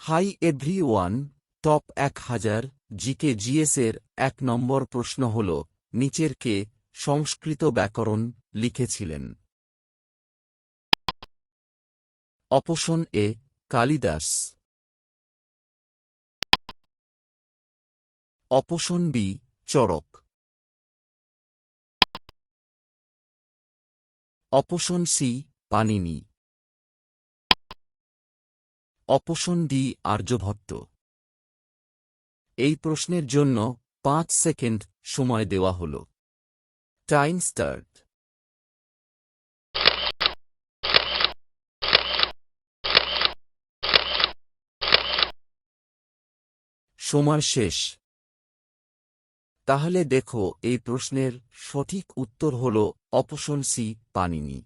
High everyone, top 1000 GK জিএসের 1 নম্বর প্রশ্ন হল, নিচের কে সংস্কৃত ব্যাকরণ লিখেছিলেন? Option A Kalidasa, option B Charaka, option C Panini, option D Aryabhata. এই প্রশ্নের জন্য 5 সেকেন্ড সময় দেওয়া হল। Time start. সময় শেষ। তাহলে দেখো, এই প্রশ্নের সঠিক উত্তর হল অপশন সি পাণিনি।